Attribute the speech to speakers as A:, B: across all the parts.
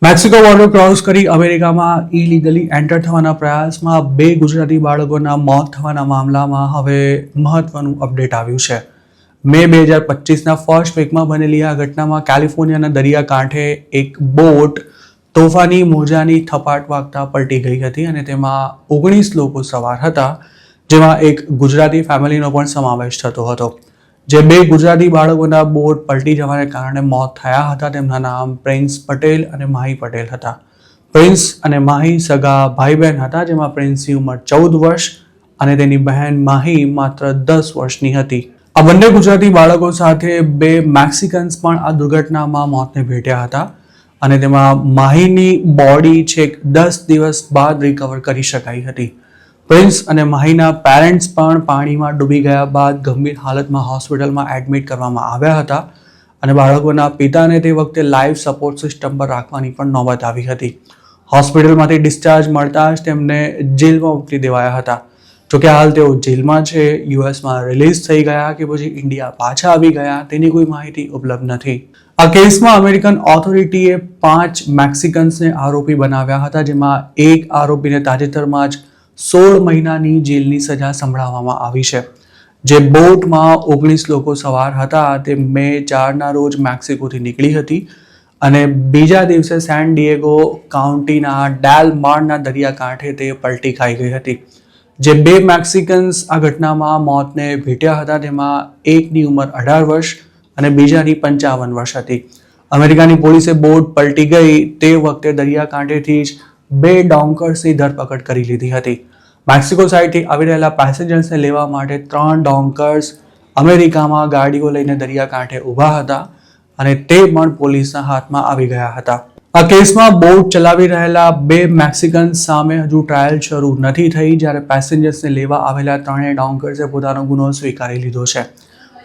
A: Mexico border cross કરી અમેરિકામાં illegally enter થવાના પ્રયાસમાં 2 ગુજરાતી બાળકોના મોત થવાના મામલામાં હવે મહત્વનું અપડેટ આવ્યું છે. મે 2025ના ફર્સ્ટ વીકમાં બનેલી આ ઘટનામાં કેલિફોર્નિયાના દરિયાકાંઠે એક બોટ તોફાની મોજાની થપાટ વાગતા પલટી ગઈ હતી અને તેમાં 19 લોકો સવાર હતા, જેમાં એક ગુજરાતી ફેમિલીનો પણ સમાવેશ થતો હતો. જે 2 ગુજરાતી બાળકોના બોટ પલટી જવાને કારણે મોત થયા હતા તેમના નામ પ્રિન્સ પટેલ અને માહી પટેલ હતા. પ્રિન્સ અને માહી સગા ભાઈ બહેન હતા, જેમાં પ્રિન્સની ઉંમર 14 વર્ષ અને તેની બહેન માહી માત્ર 10 વર્ષની હતી. આ બંને ગુજરાતી બાળકો સાથે 2 મેક્સિકન્સ પણ આ દુર્ઘટનામાં મોતને ભેટ્યા હતા અને તેમાં માહીની બોડી છેક 10 દિવસ બાદ રિકવર કરી શકાઈ હતી. પ્રિન્સ અને માહીના પેરેન્ટ્સ પણ પાણીમાં ડૂબી ગયા બાદ ગંભીર હાલતમાં હોસ્પિટલમાં એડમિટ કરવામાં આવ્યા હતા અને બાળકોના પિતાને તે વખતે લાઈફ સપોર્ટ સિસ્ટમ પર રાખવાની પણ નોબત આવી હતી. હોસ્પિટલમાંથી ડિસ્ચાર્જ મળતા જ તેમને જેલમાં મોકલી દેવાયા હતા. જોકે હાલ તેઓ જેલમાં છે. યુએસમાં રિલીઝ થઈ ગયા કે પછી ઇન્ડિયા પાછા આવી ગયા તેની કોઈ માહિતી ઉપલબ્ધ નથી. આ કેસમાં અમેરિકન ઓથોરિટીએ 5 મેક્સિકન્સને આરોપી બનાવ્યા હતા, જેમાં એક આરોપીને તાજેતરમાં જ 16 મહિનાની જેલની સજા સંભળાવવામાં આવી છે. જે બોટમાં 19 લોકો સવાર હતા તે મે 4ના રોજ મેક્સિકોથી નીકળી હતી અને બીજા દિવસે સેન ડિએગો કાઉન્ટીના ડેલ મારના દરિયાકાંઠે તે પલટી ખાઈ ગઈ હતી. જે 2 મેક્સિકન્સ આ ઘટનામાં મોતને ભેટ્યા હતા તેમાં એકની ઉંમર 18 વર્ષ અને બીજાની 55 વર્ષ હતી. અમેરિકાની પોલીસે બોટ પલટી ગઈ તે વખતે દરિયાકાંઠેથી જ 2 ડોંકર્સની ધરપકડ કરી લીધી હતી. મેક્સિકો સાઇડથી આવી રહેલા પેસેન્જર્સને લેવા માટે 3 ડોંકર્સ અમેરિકામાં ગાડીઓ લઈને દરિયાકાંઠે ઊભા હતા અને તે પણ પોલીસના હાથમાં આવી ગયા હતા. આ કેસમાં બોટ ચલાવી રહેલા 2 મેક્સિકન્સ સામે હજુ ટ્રાયલ શરૂ નથી થઈ, જ્યારે પેસેન્જર્સને લેવા આવેલા 3 ડોંકર્સે પોતાનો ગુનો સ્વીકારી લીધો છે.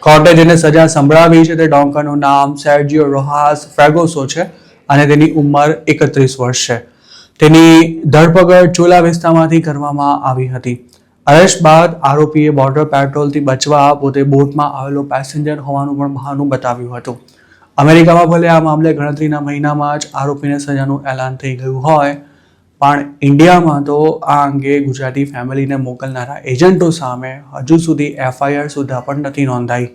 A: કોર્ટે જેને સજા સંભળાવી છે તે ડોંકરનું નામ સર્જિયો રોહાસ ફ્રેગોસો છે અને તેની ઉંમર 31 વર્ષ છે. તેની ધરપકડ ચોલા વિસ્તારમાંથી કરવામાં આવી હતી. અરેસ્ટ બાદ આરોપીએ બોર્ડર પેટ્રોલથી બચવા પોતે બોટમાં આવેલો પેસેન્જર હોવાનું પણ બહાનું બતાવ્યું હતું. અમેરિકામાં ભલે આ મામલે ગણતરીના મહિનામાં જ આરોપીને સજાનું એલાન થઈ ગયું હોય, પણ ઇન્ડિયામાં તો આ અંગે ગુજરાતી ફેમિલીને મોકલનારા એજન્ટો સામે હજુ સુધી FIR સુદ્ધા પણ નથી નોંધાઈ.